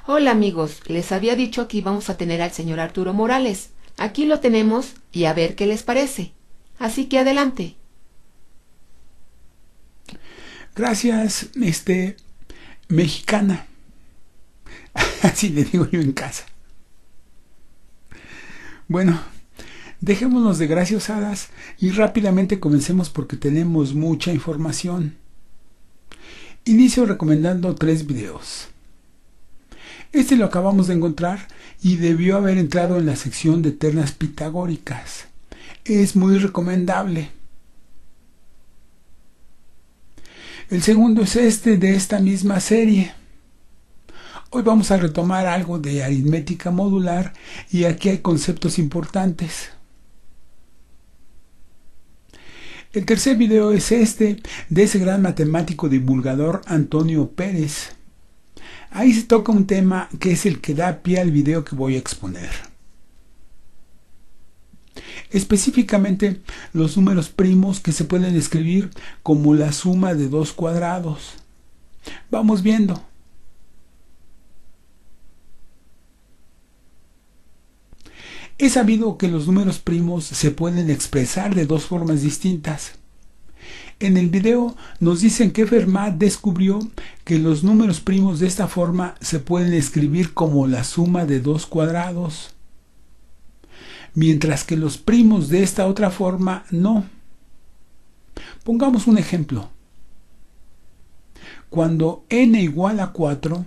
Hola amigos, les había dicho que íbamos a tener al señor Arturo Morales. Aquí lo tenemos y a ver qué les parece. Así que adelante. Gracias, mexicana. Así le digo yo en casa. Bueno, dejémonos de graciosadas y rápidamente comencemos porque tenemos mucha información. Inicio recomendando 3 videos. Este lo acabamos de encontrar y debió haber entrado en la sección de ternas pitagóricas. Es muy recomendable. El segundo es de esta misma serie. Hoy vamos a retomar algo de aritmética modular y aquí hay conceptos importantes. El tercer video es de ese gran matemático divulgador Antonio Pérez. Ahí se toca un tema que es el que da pie al video que voy a exponer. Específicamente los números primos que se pueden escribir como la suma de 2 cuadrados. Vamos viendo. Es sabido que los números primos se pueden expresar de 2 formas distintas. En el video nos dicen que Fermat descubrió que los números primos de esta forma se pueden escribir como la suma de 2 cuadrados, mientras que los primos de esta otra forma no. Pongamos un ejemplo. Cuando n igual a 4,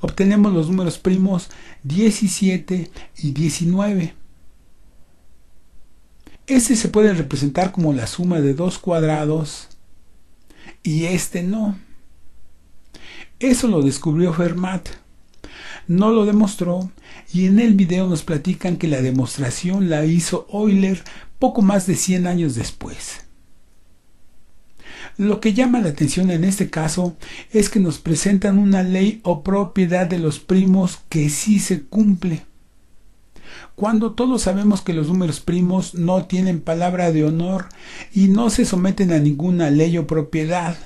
obtenemos los números primos 17 y 19. Este se puede representar como la suma de 2 cuadrados y no. Eso lo descubrió Fermat. No lo demostró y en el video nos platican que la demostración la hizo Euler poco más de 100 años después. Lo que llama la atención en este caso es que nos presentan una ley o propiedad de los primos que sí se cumple. Cuando todos sabemos que los números primos no tienen palabra de honor y no se someten a ninguna ley o propiedad.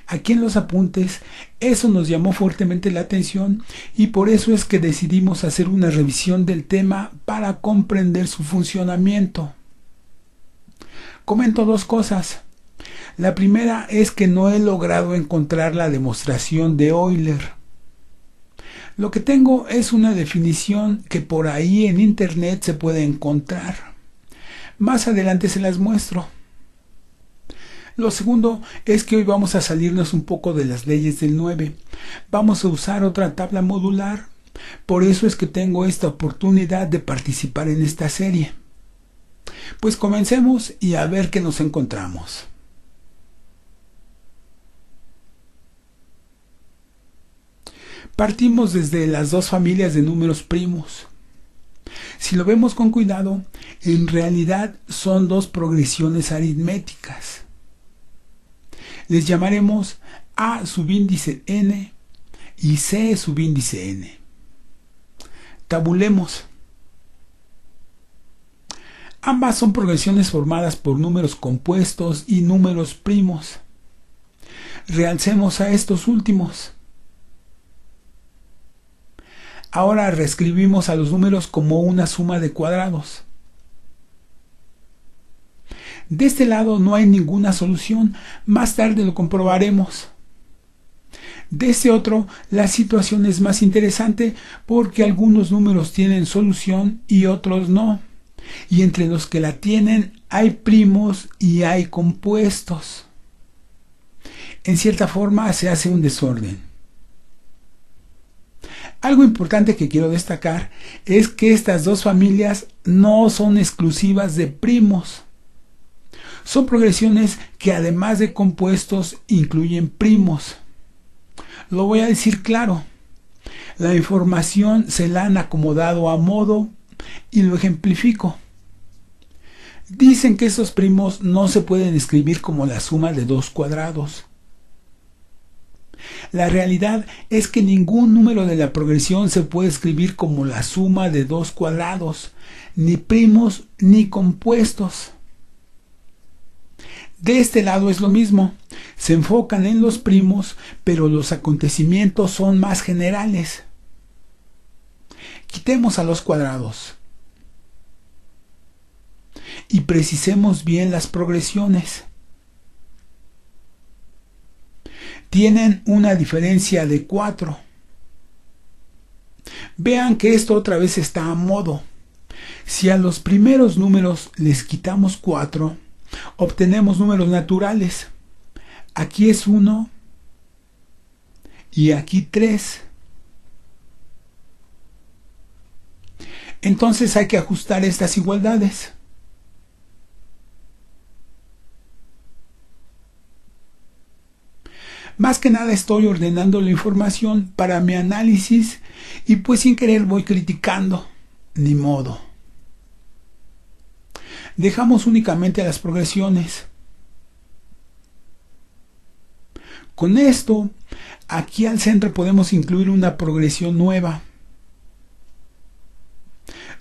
Aquí en los apuntes eso nos llamó fuertemente la atención y por eso es que decidimos hacer una revisión del tema para comprender su funcionamiento. Comento 2 cosas. La primera es que no he logrado encontrar la demostración de Euler. Lo que tengo es una definición que por ahí en internet se puede encontrar. Más adelante se las muestro. Lo segundo es que hoy vamos a salirnos un poco de las leyes del 9. Vamos a usar otra tabla modular. Por eso es que tengo esta oportunidad de participar en esta serie. Pues comencemos y a ver qué nos encontramos. Partimos desde las 2 familias de números primos. Si lo vemos con cuidado, en realidad son 2 progresiones aritméticas. Les llamaremos A subíndice n y C subíndice n. Tabulemos. Ambas son progresiones formadas por números compuestos y números primos. Realcemos a estos últimos. Ahora reescribimos a los números como una suma de cuadrados. De este lado no hay ninguna solución, más tarde lo comprobaremos. De este otro, la situación es más interesante porque algunos números tienen solución y otros no. Y entre los que la tienen hay primos y hay compuestos. En cierta forma se hace un desorden. Algo importante que quiero destacar es que estas 2 familias no son exclusivas de primos. Son progresiones que además de compuestos incluyen primos. Lo voy a decir claro. La información se la han acomodado a modo y lo ejemplifico. Dicen que esos primos no se pueden escribir como la suma de 2 cuadrados. La realidad es que ningún número de la progresión se puede escribir como la suma de 2 cuadrados, ni primos ni compuestos. De este lado es lo mismo. Se enfocan en los primos, pero los acontecimientos son más generales. Quitemos a los cuadrados y precisemos bien las progresiones. Tienen una diferencia de 4. Vean que esto otra vez está a modo. Si a los primeros números les quitamos 4, obtenemos números naturales. Aquí es 1 y aquí 3. Entonces hay que ajustar estas igualdades. Más que nada estoy ordenando la información para mi análisis y pues sin querer voy criticando. Ni modo. Dejamos únicamente las progresiones. Con esto, aquí al centro podemos incluir una progresión nueva.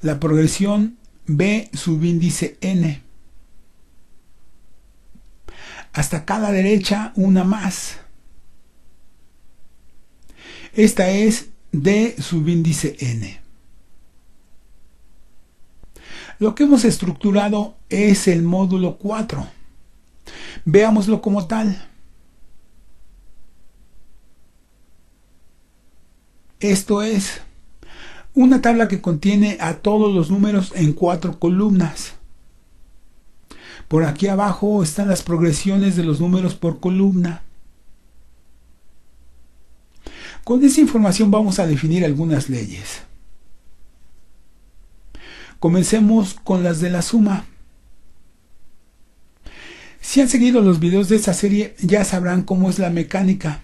La progresión B subíndice n. Hasta acá a la derecha una más. Esta es D subíndice n. Lo que hemos estructurado es el módulo 4. Veámoslo como tal. Esto es una tabla que contiene a todos los números en 4 columnas. Por aquí abajo están las progresiones de los números por columna. Con esta información vamos a definir algunas leyes. Comencemos con las de la suma. Si han seguido los videos de esta serie ya sabrán cómo es la mecánica.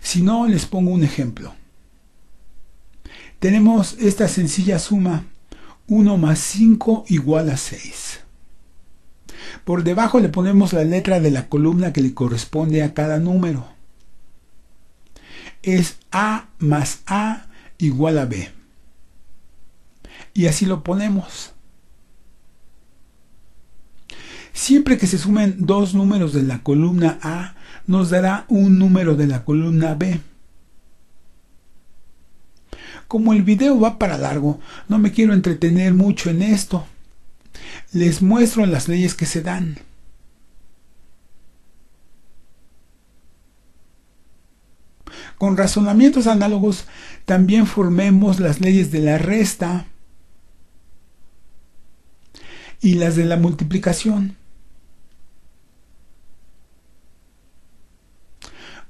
Si no, les pongo un ejemplo. Tenemos esta sencilla suma, 1 más 5 igual a 6. Por debajo le ponemos la letra de la columna que le corresponde a cada número. Es A más A igual a B. Y así lo ponemos. Siempre que se sumen dos números de la columna A, nos dará un número de la columna B. Como el video va para largo, no me quiero entretener mucho en esto. Les muestro las leyes que se dan. Con razonamientos análogos, también formemos las leyes de la resta y las de la multiplicación.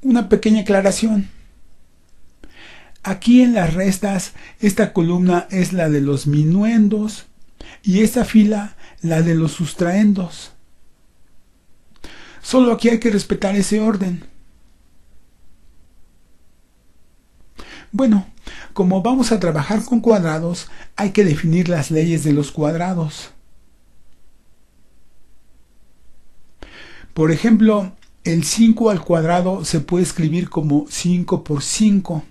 Una pequeña aclaración. Aquí en las restas, esta columna es la de los minuendos y esta fila la de los sustraendos. Solo aquí hay que respetar ese orden. Bueno, como vamos a trabajar con cuadrados, hay que definir las leyes de los cuadrados. Por ejemplo, el 5 al cuadrado se puede escribir como 5 por 5.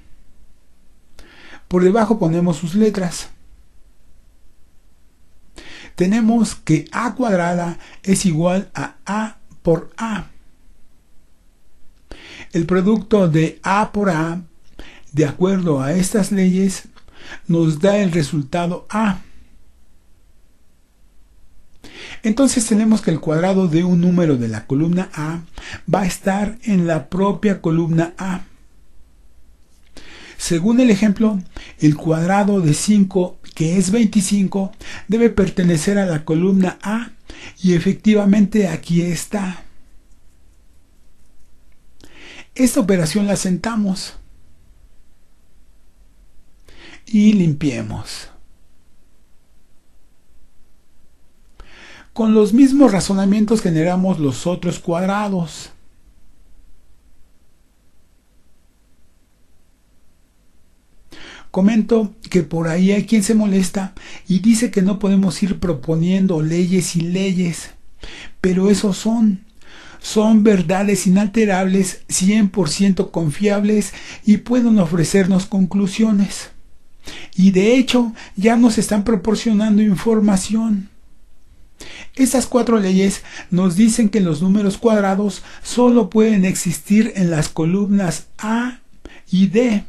Por debajo ponemos sus letras. Tenemos que a cuadrada es igual a A por A. El producto de A por A, de acuerdo a estas leyes, nos da el resultado A. Entonces tenemos que el cuadrado de un número de la columna A va a estar en la propia columna A. Según el ejemplo, el cuadrado de 5, que es 25, debe pertenecer a la columna A y efectivamente aquí está. Esta operación la sentamos y limpiemos. Con los mismos razonamientos generamos los otros cuadrados. Comento que por ahí hay quien se molesta y dice que no podemos ir proponiendo leyes y leyes, pero esos son verdades inalterables, 100% confiables y pueden ofrecernos conclusiones. Y de hecho ya nos están proporcionando información. Estas 4 leyes nos dicen que los números cuadrados solo pueden existir en las columnas A y D.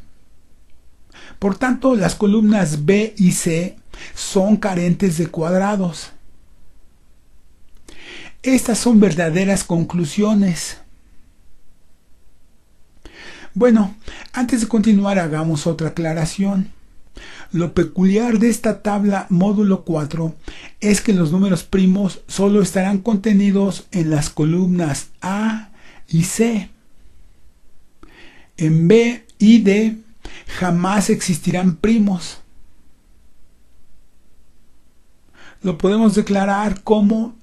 Por tanto, las columnas B y C son carentes de cuadrados. Estas son verdaderas conclusiones. Bueno, antes de continuar hagamos otra aclaración. Lo peculiar de esta tabla módulo 4 es que los números primos solo estarán contenidos en las columnas A y C. En B y D jamás existirán primos. Lo podemos declarar como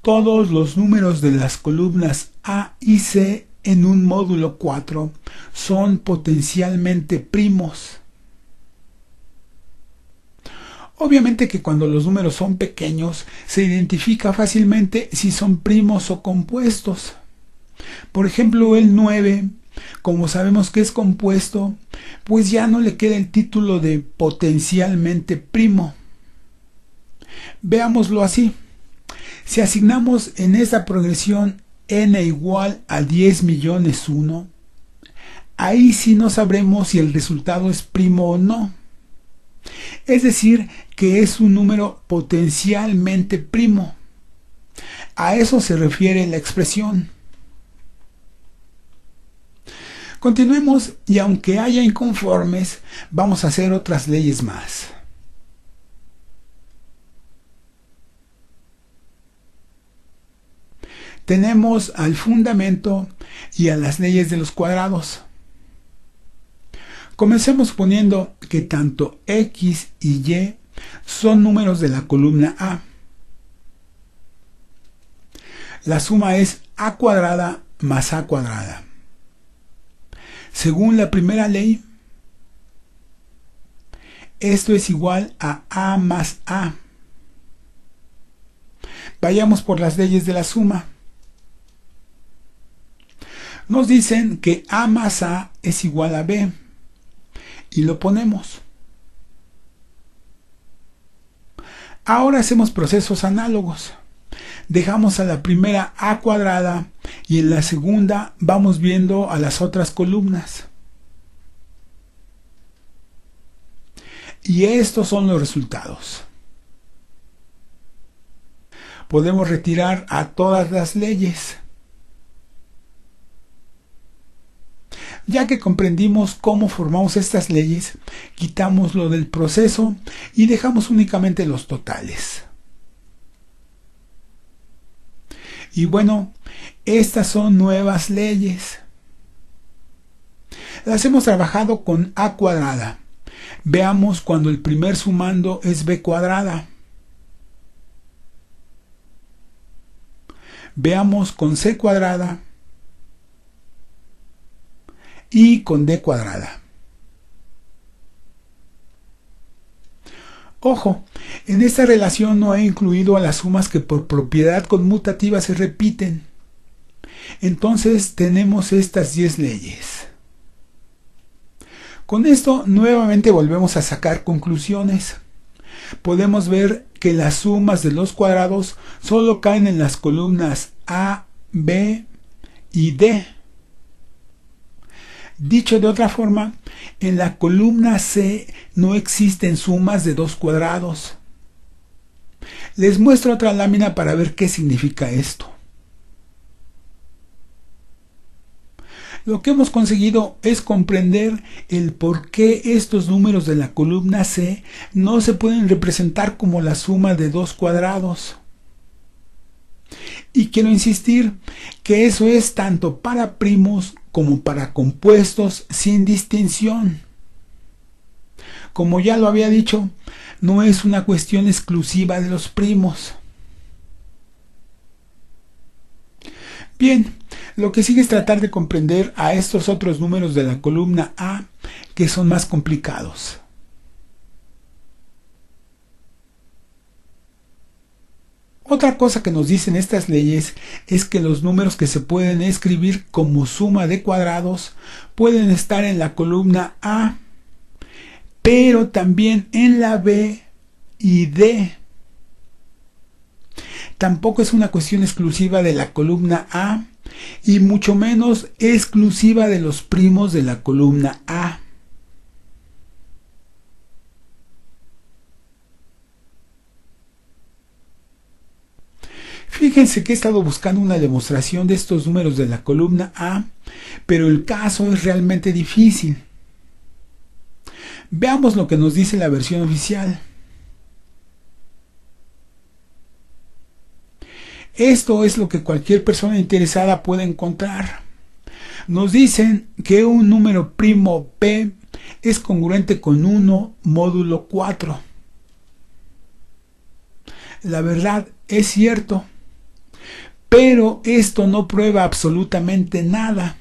todos los números de las columnas A y C en un módulo 4 son potencialmente primos. Obviamente que cuando los números son pequeños se identifica fácilmente si son primos o compuestos. Por ejemplo, el 9, como sabemos que es compuesto, pues ya no le queda el título de potencialmente primo. Veámoslo así. Si asignamos en esta progresión n igual a 10 millones 1, ahí sí no sabremos si el resultado es primo o no. Es decir, que es un número potencialmente primo. A eso se refiere la expresión. Continuemos y aunque haya inconformes, vamos a hacer otras leyes más. Tenemos al fundamento y a las leyes de los cuadrados. Comencemos poniendo que tanto X y Y son números de la columna A. La suma es A cuadrada más A cuadrada. Según la primera ley, esto es igual a A más A. Vayamos por las leyes de la suma. Nos dicen que A más A es igual a B. Y lo ponemos. Ahora hacemos procesos análogos. Dejamos a la primera A cuadrada y en la segunda vamos viendo a las otras columnas. Y estos son los resultados. Podemos retirar a todas las leyes. Ya que comprendimos cómo formamos estas leyes, quitamos lo del proceso y dejamos únicamente los totales. Y bueno, estas son nuevas leyes. Las hemos trabajado con A cuadrada. Veamos cuando el primer sumando es B cuadrada. Veamos con C cuadrada y con D cuadrada. Ojo, en esta relación no he incluido a las sumas que por propiedad conmutativa se repiten. Entonces tenemos estas 10 leyes. Con esto nuevamente volvemos a sacar conclusiones. Podemos ver que las sumas de los cuadrados solo caen en las columnas A, B y D. Dicho de otra forma, en la columna C no existen sumas de 2 cuadrados. Les muestro otra lámina para ver qué significa esto. Lo que hemos conseguido es comprender el por qué estos números de la columna C no se pueden representar como la suma de 2 cuadrados. Y quiero insistir que eso es tanto para primos como para compuestos sin distinción. Como ya lo había dicho, no es una cuestión exclusiva de los primos. Bien, lo que sigue es tratar de comprender a estos otros números de la columna A que son más complicados. Otra cosa que nos dicen estas leyes es que los números que se pueden escribir como suma de cuadrados pueden estar en la columna A, pero también en la B y D. tampoco es una cuestión exclusiva de la columna A y mucho menos exclusiva de los primos de la columna A. Fíjense que he estado buscando una demostración de estos números de la columna A, pero el caso es realmente difícil. Veamos lo que nos dice la versión oficial. Esto es lo que cualquier persona interesada puede encontrar. Nos dicen que un número primo P es congruente con 1 módulo 4. La verdad es cierto, pero esto no prueba absolutamente nada.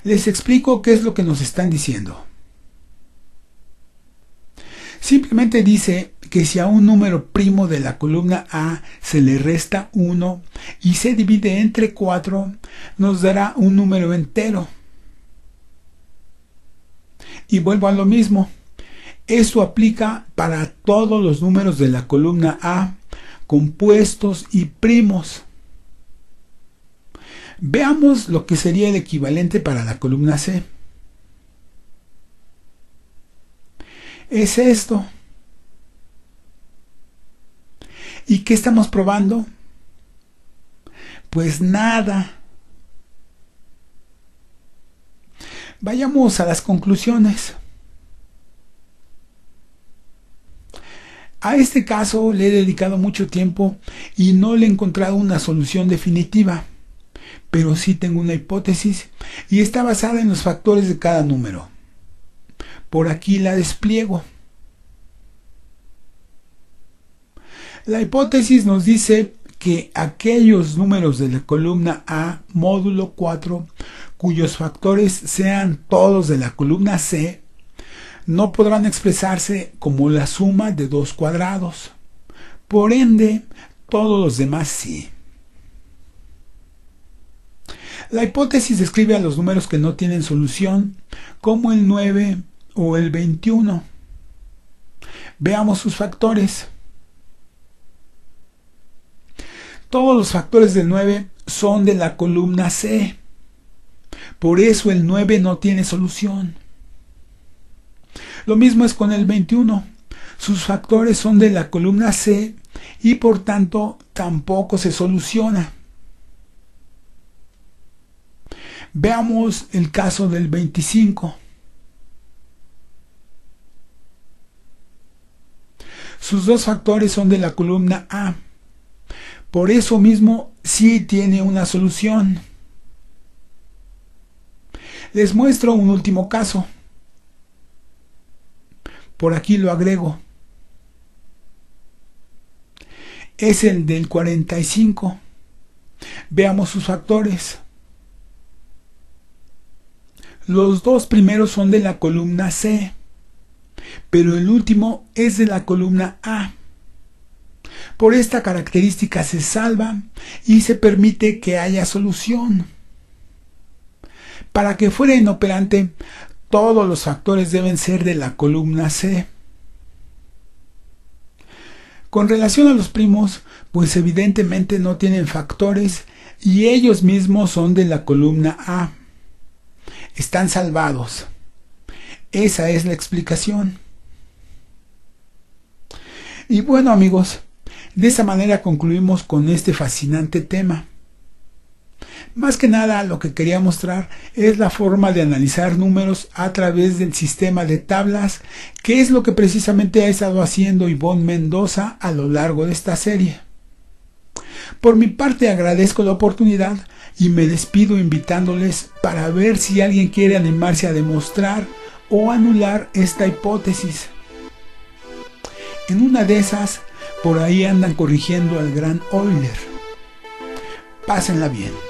Les explico qué es lo que nos están diciendo. Simplemente dice que si a un número primo de la columna A se le resta 1 y se divide entre 4, nos dará un número entero. Y vuelvo a lo mismo. Esto aplica para todos los números de la columna A, compuestos y primos. Veamos lo que sería el equivalente para la columna C. Es esto. ¿Y qué estamos probando? Pues nada. Vayamos a las conclusiones. A este caso le he dedicado mucho tiempo y no le he encontrado una solución definitiva, pero sí tengo una hipótesis y está basada en los factores de cada número. Por aquí la despliego. La hipótesis nos dice que aquellos números de la columna A módulo 4 cuyos factores sean todos de la columna C no podrán expresarse como la suma de dos cuadrados. Por ende, todos los demás sí. La hipótesis describe a los números que no tienen solución, como el 9 o el 21. Veamos sus factores. Todos los factores del 9 son de la columna C. Por eso el 9 no tiene solución. Lo mismo es con el 21. Sus factores son de la columna C y por tanto tampoco se soluciona. Veamos el caso del 25. Sus dos factores son de la columna A. Por eso mismo sí tiene una solución. Les muestro un último caso. Por aquí lo agrego. Es el del 45. Veamos sus factores. Los dos primeros son de la columna C, pero el último es de la columna A. Por esta característica se salva y se permite que haya solución. Para que fuera inoperante, todos los factores deben ser de la columna C. Con relación a los primos, pues evidentemente no tienen factores y ellos mismos son de la columna A. Están salvados. Esa es la explicación. Y bueno, amigos, de esa manera concluimos con este fascinante tema. Más que nada lo que quería mostrar es la forma de analizar números a través del sistema de tablas, que es lo que precisamente ha estado haciendo Ivonne Mendoza a lo largo de esta serie. Por mi parte agradezco la oportunidad y me despido invitándoles para ver si alguien quiere animarse a demostrar o anular esta hipótesis. En una de esas, por ahí andan corrigiendo al gran Euler. Pásenla bien.